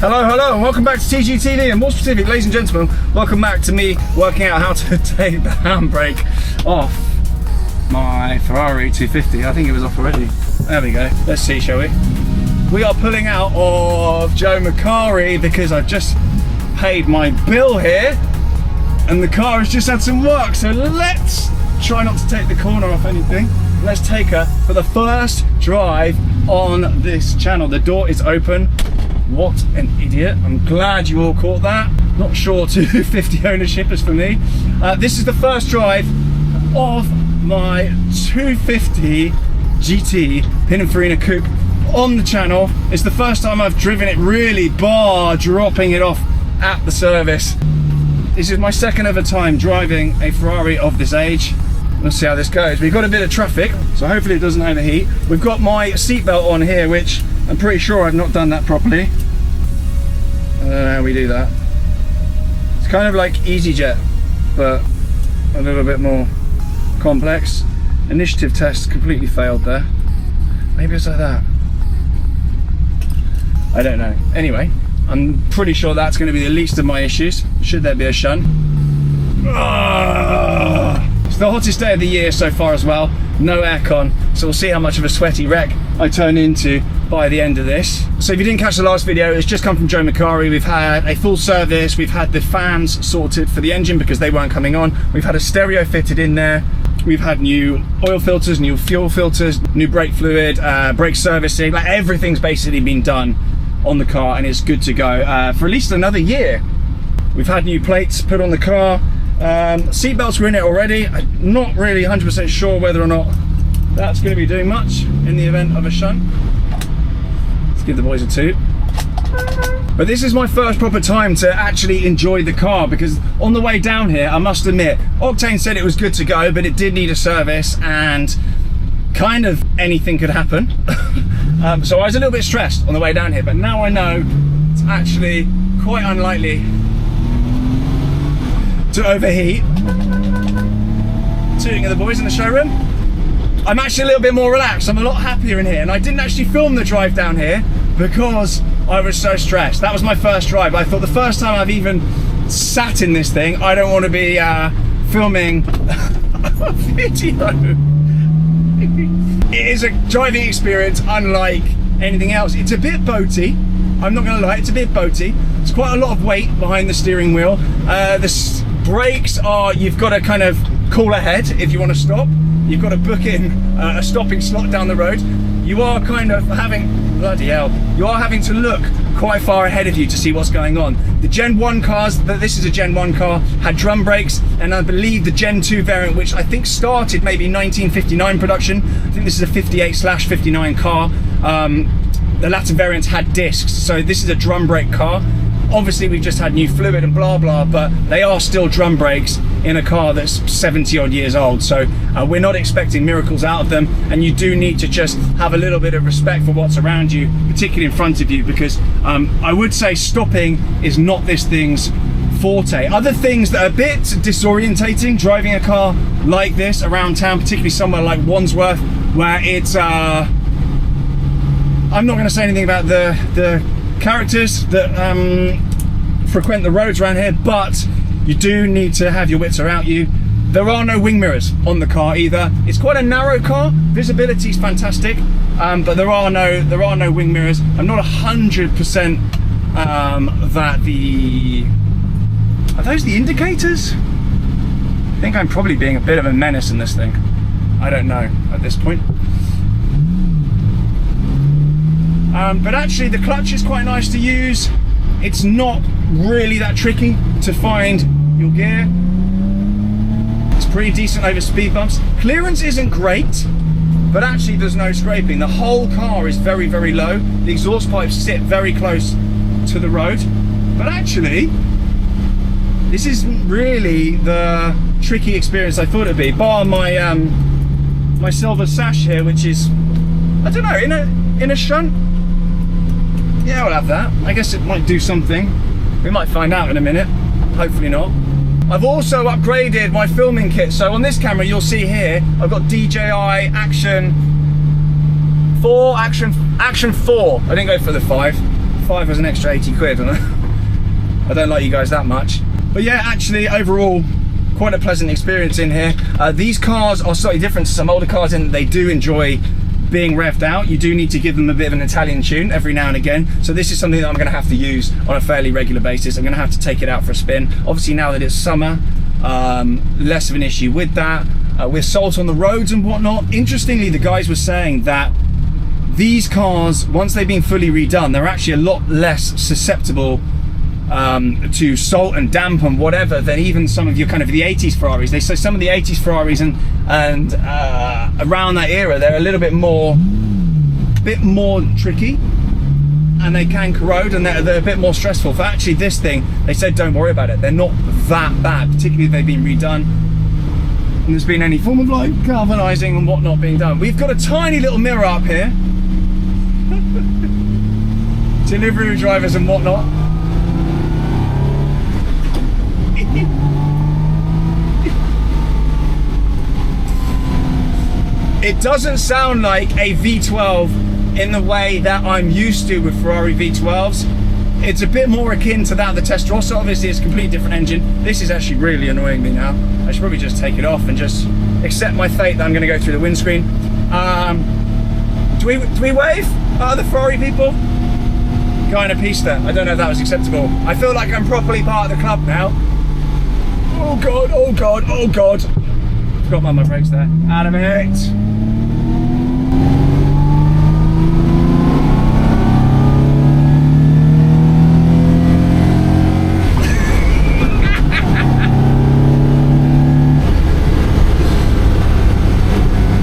Hello, and welcome back to TGTV, and more specific, ladies and gentlemen, welcome back to me working out how to take the handbrake off my Ferrari 250. I think it was off already. There we go. Let's see, shall we? We are pulling out of Joe Macari because I've just paid my bill here, and the car has just had some work. So let's try not to take the corner off anything. Let's take her for the first drive on this channel. The door is open. What an idiot. I'm glad you all caught that. Not sure 250 ownership is for me. This is the first drive of my 250 GT Pininfarina Coupe on the channel. It's the first time I've driven it really, bar dropping it off at the service. This is my second ever time driving a Ferrari of this age. Let's see how this goes. We've got a bit of traffic, so hopefully it doesn't overheat. We've got my seatbelt on here, which I'm pretty sure I've not done that properly. I don't know how we do that. It's kind of like EasyJet, but a little bit more complex. Initiative test completely failed there. Maybe it's like that. I don't know. Anyway, I'm pretty sure that's going to be the least of my issues, should there be a shunt. It's the hottest day of the year so far as well. No aircon, so we'll see how much of a sweaty wreck I turn into by the end of this. So if you didn't catch the last video, it's just come from Joe Macari. We've had a full service. We've had the fans sorted for the engine because they weren't coming on. We've had a stereo fitted in there. We've had new oil filters, new fuel filters, new brake fluid, brake servicing. Like, everything's basically been done on the car, and it's good to go for at least another year. We've had new plates put on the car. Seatbelts were in it already. I'm not really 100% sure whether or not that's going to be doing much in the event of a shunt. Let's give the boys a toot. But this is my first proper time to actually enjoy the car, because on the way down here, I must admit, Octane said it was good to go, but it did need a service, and kind of anything could happen. So I was a little bit stressed on the way down here, but now I know it's actually quite unlikely to overheat. Tooting of the boys in the showroom. I'm actually a little bit more relaxed. I'm a lot happier in here, and I didn't actually film the drive down here because I was so stressed. That was my first drive. I thought the first time I've even sat in this thing, I don't want to be filming a video. It is a driving experience unlike anything else. It's a bit boaty. I'm not going to lie, it's a bit boaty. There's quite a lot of weight behind the steering wheel. The brakes are, you've got to kind of call ahead if you want to stop. You've got to book in a stopping slot down the road. You are kind of having, bloody hell, you are having to look quite far ahead of you to see what's going on. The Gen 1 cars, this is a Gen 1 car, had drum brakes, and I believe the Gen 2 variant, which I think started maybe 1959 production, I think this is a 58/59 car. The latter variants had discs, so this is a drum brake car. Obviously we've just had new fluid and blah blah, but they are still drum brakes in a car that's 70 odd years old, so we're not expecting miracles out of them, and you do need to just have a little bit of respect for what's around you, particularly in front of you, because I would say stopping is not this thing's forte. Other things that are a bit disorientating driving a car like this around town, particularly somewhere like Wandsworth, where it's I'm not going to say anything about the characters that frequent the roads around here, but you do need to have your wits about you. There are no wing mirrors on the car either. It's quite a narrow car. Visibility is fantastic, but there are no wing mirrors. I'm not 100% that are those the indicators? I think I'm probably being a bit of a menace in this thing. I don't know at this point. But actually the clutch is quite nice to use. It's not really that tricky to find your gear. It's pretty decent over speed bumps. Clearance isn't great, but actually there's no scraping. The whole car is very, very low. The exhaust pipes sit very close to the road. But actually, this isn't really the tricky experience I thought it'd be, bar my my silver sash here, which is, I don't know, in a shunt. Yeah, we'll have that. I guess it might do something. We might find out in a minute. Hopefully not. I've also upgraded my filming kit. So on this camera, you'll see here, I've got DJI Action 4. I didn't go for the 5. 5 was an extra 80 quid, and I don't like you guys that much. But yeah, actually, overall, quite a pleasant experience in here. These cars are slightly different to some older cars in that they do enjoy being revved out. You do need to give them a bit of an Italian tune every now and again. So this is something that I'm going to have to use on a fairly regular basis. I'm going to have to take it out for a spin. Obviously now that it's summer, less of an issue with that. With salt on the roads and whatnot. Interestingly, the guys were saying that these cars, once they've been fully redone, they're actually a lot less susceptible to salt and damp and whatever than even some of your kind of the 80s Ferraris. They say some of the 80s Ferraris and around that era, they're a little bit more tricky, and they can corrode, and they're a bit more stressful. For actually this thing, they said don't worry about it. They're not that bad, particularly if they've been redone and there's been any form of like galvanizing and whatnot being done. We've got a tiny little mirror up here. Delivery drivers and whatnot. It doesn't sound like a V12 in the way that I'm used to with Ferrari V12s. It's a bit more akin to that of the Testarossa. Obviously it's a completely different engine. This is actually really annoying me now. I should probably just take it off and just accept my fate that I'm going to go through the windscreen. Do we wave? The Ferrari people? Guy in a pista. I don't know if that was acceptable. I feel like I'm properly part of the club now. Oh god, oh god, oh god. Forgot about my brakes there. Out of it.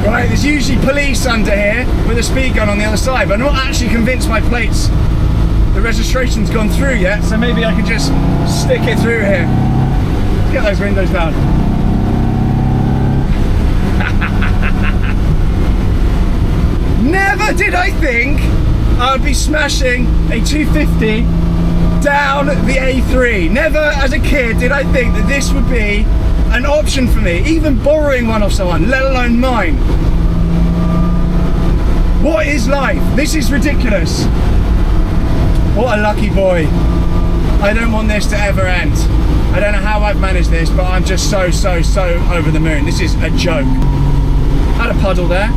Right, there's usually police under here with a speed gun on the other side, but I'm not actually convinced my plates, the registration's gone through yet, so maybe I could just stick it through here. Let's get those windows down. Never did I think I would be smashing a 250 down the A3. Never as a kid did I think that this would be an option for me, even borrowing one off someone, let alone mine. What is life? This is ridiculous. What a lucky boy. I don't want this to ever end. I don't know how I've managed this, but I'm just so over the moon. This is a joke. Had a puddle there.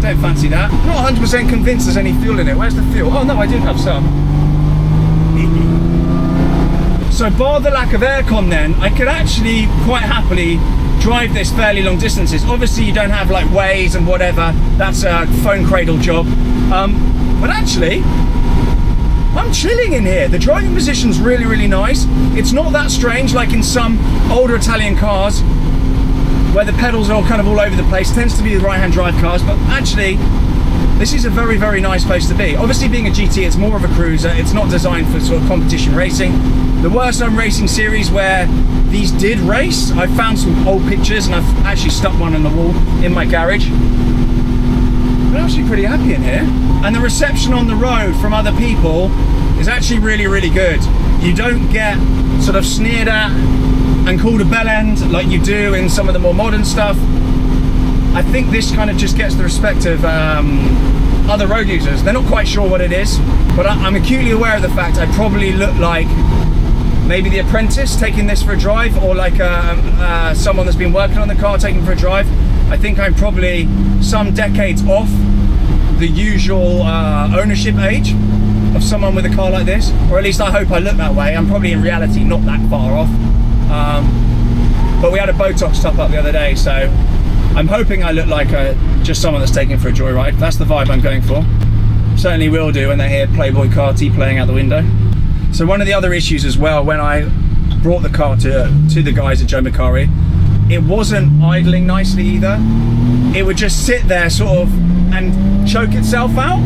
Don't fancy that. Not 100% convinced there's any fuel in it. Where's the fuel? Oh no, I do have some. So bar the lack of aircon then, I could actually quite happily drive this fairly long distances. Obviously you don't have like Waze and whatever, that's a phone cradle job. But actually, I'm chilling in here. The driving position's really nice. It's not that strange like in some older Italian cars where the pedals are all kind of all over the place. It tends to be the right-hand drive cars, but actually, this is a very nice place to be. Obviously being a GT, it's more of a cruiser. It's not designed for sort of competition racing. There were some racing series where these did race. I found some old pictures and I've actually stuck one on the wall in my garage. But I'm actually pretty happy in here. And the reception on the road from other people is actually really good. You don't get sort of sneered at and called a bell end like you do in some of the more modern stuff. I think this kind of just gets the respect of other road users. They're not quite sure what it is, but I'm acutely aware of the fact I probably look like maybe the apprentice taking this for a drive, or like someone that's been working on the car taking for a drive. I think I'm probably some decades off the usual ownership age of someone with a car like this, or at least I hope I look that way. I'm probably in reality not that far off. But we had a Botox top up the other day, so I'm hoping I look like just someone that's taking for a joyride. That's the vibe I'm going for. Certainly will do when they hear Playboy Carti playing out the window. So one of the other issues as well, when I brought the car to the guys at Joe Macari, it wasn't idling nicely either. It would just sit there sort of and choke itself out.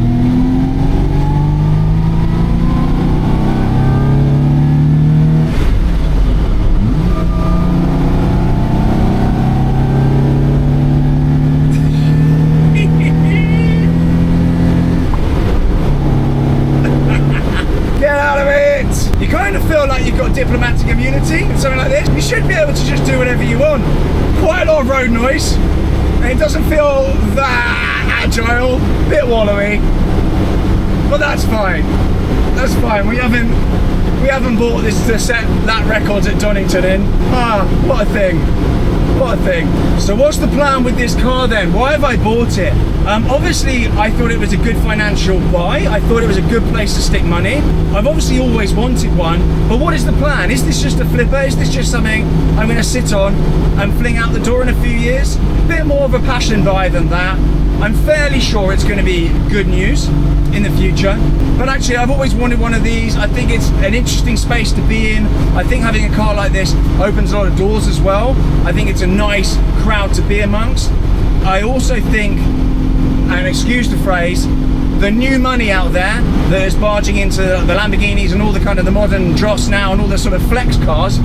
Like you've got diplomatic immunity and something like this. You should be able to just do whatever you want. Quite a lot of road noise, and it doesn't feel that agile, bit wallowy, but that's fine. That's fine. We haven't bought this to set lap records at Donington in. Ah, what a thing. What a thing. So what's the plan with this car then? Why have I bought it? Obviously, I thought it was a good financial buy. I thought it was a good place to stick money. I've obviously always wanted one, but what is the plan? Is this just a flipper? Is this just something I'm going to sit on and fling out the door in a few years? A bit more of a passion buy than that. I'm fairly sure it's going to be good news in the future, but actually I've always wanted one of these. I think it's an interesting space to be in. I think having a car like this opens a lot of doors as well. I think it's a nice crowd to be amongst. I also think, and excuse the phrase, the new money out there that is barging into the Lamborghinis and all the kind of the modern dross now and all the sort of flex cars,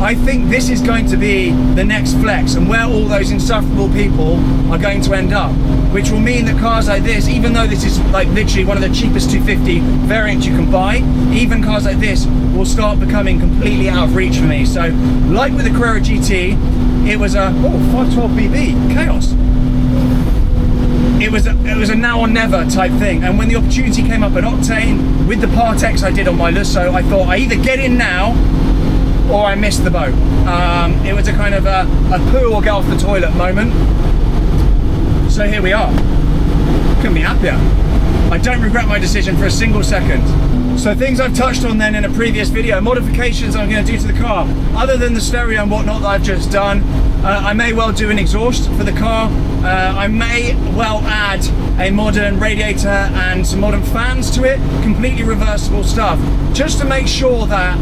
I think this is going to be the next flex and where all those insufferable people are going to end up, which will mean that cars like this, even though this is like literally one of the cheapest 250 variants you can buy, even cars like this will start becoming completely out of reach for me. So like with the Carrera GT, it was a 512BB chaos. It was a now or never type thing, and when the opportunity came up at Octane with the Partex I did on my Lusso, I thought I either get in now or I missed the boat. It was a kind of a poo or get off the toilet moment. So here we are. Couldn't be happier. I don't regret my decision for a single second. So things I've touched on then in a previous video, modifications I'm going to do to the car. Other than the stereo and whatnot that I've just done, I may well do an exhaust for the car. I may well add a modern radiator and some modern fans to it, completely reversible stuff, just to make sure that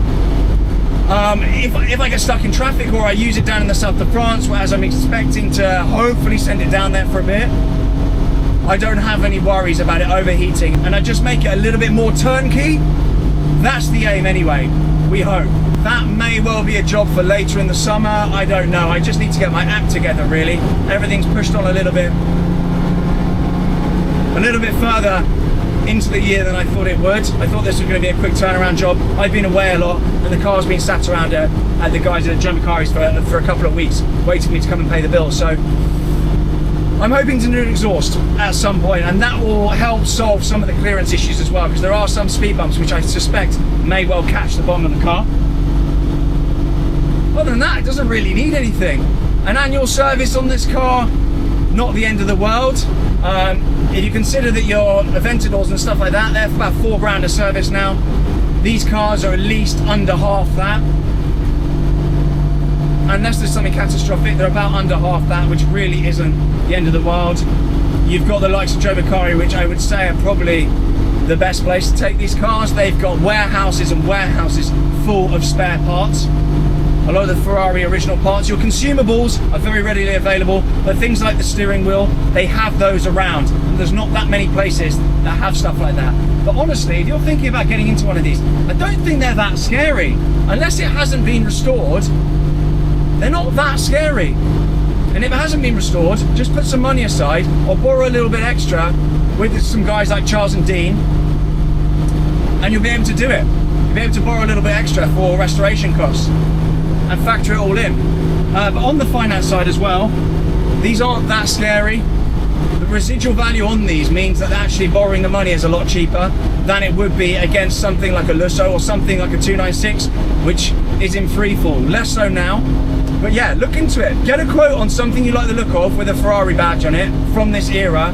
if I get stuck in traffic or I use it down in the south of France, whereas I'm expecting to hopefully send it down there for a bit, I don't have any worries about it overheating, and I just make it a little bit more turnkey. That's the aim anyway, we hope. That may well be a job for later in the summer, I don't know. I just need to get my act together really. Everything's pushed on a little bit further into the year than I thought it would. I thought this was going to be a quick turnaround job. I've been away a lot and the car's been sat around at the guys at Joe Macari's for a couple of weeks waiting for me to come and pay the bill. So I'm hoping to do an exhaust at some point, and that will help solve some of the clearance issues as well, because there are some speed bumps which I suspect may well catch the bottom of the car. Other than that, it doesn't really need anything. An annual service on this car, not the end of the world. If you consider that your Aventadors and stuff like that, they're about £4 a service now. These cars are at least under half that. Unless there's something catastrophic, they're about under half that, which really isn't the end of the world. You've got the likes of Joe Macari, which I would say are probably the best place to take these cars. They've got warehouses and warehouses full of spare parts. A lot of the Ferrari original parts. Your consumables are very readily available, but things like the steering wheel, they have those around. And there's not that many places that have stuff like that. But honestly, if you're thinking about getting into one of these, I don't think they're that scary. Unless it hasn't been restored, they're not that scary. And if it hasn't been restored, just put some money aside or borrow a little bit extra with some guys like Charles and Dean, and you'll be able to do it. You'll be able to borrow a little bit extra for restoration costs and factor it all in. But on the finance side as well, these aren't that scary. The residual value on these means that actually borrowing the money is a lot cheaper than it would be against something like a Lusso or something like a 296, which is in free fall. Less so now, but yeah, look into it. Get a quote on something you like the look of with a Ferrari badge on it from this era,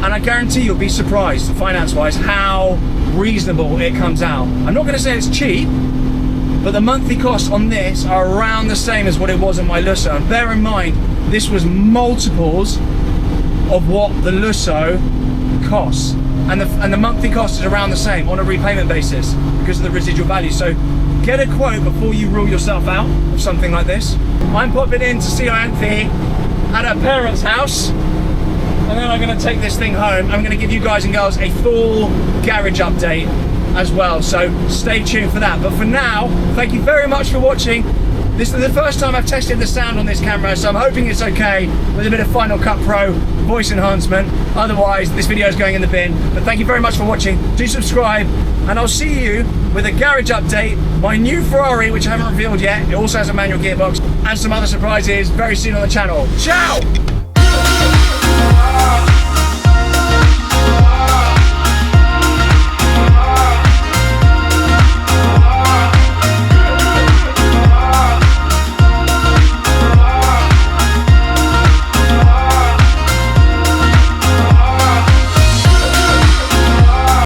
and I guarantee you'll be surprised, finance-wise, how reasonable it comes out. I'm not going to say it's cheap, but the monthly costs on this are around the same as what it was on my Lusso. And bear in mind, this was multiples of what the Lusso costs, and the monthly cost is around the same on a repayment basis because of the residual value. So get a quote before you rule yourself out of something like this. I'm popping in to see Anthony at her parents' house, and then I'm going to take this thing home. I'm going to give you guys and girls a full garage update as well, so stay tuned for that. But for now, thank you very much for watching. This is the first time I've tested the sound on this camera, so I'm hoping it's okay with a bit of Final Cut Pro voice enhancement. Otherwise, this video is going in the bin. But thank you very much for watching. Do subscribe, and I'll see you with a garage update, my new Ferrari, which I haven't revealed yet. It also has a manual gearbox, and some other surprises very soon on the channel. Ciao!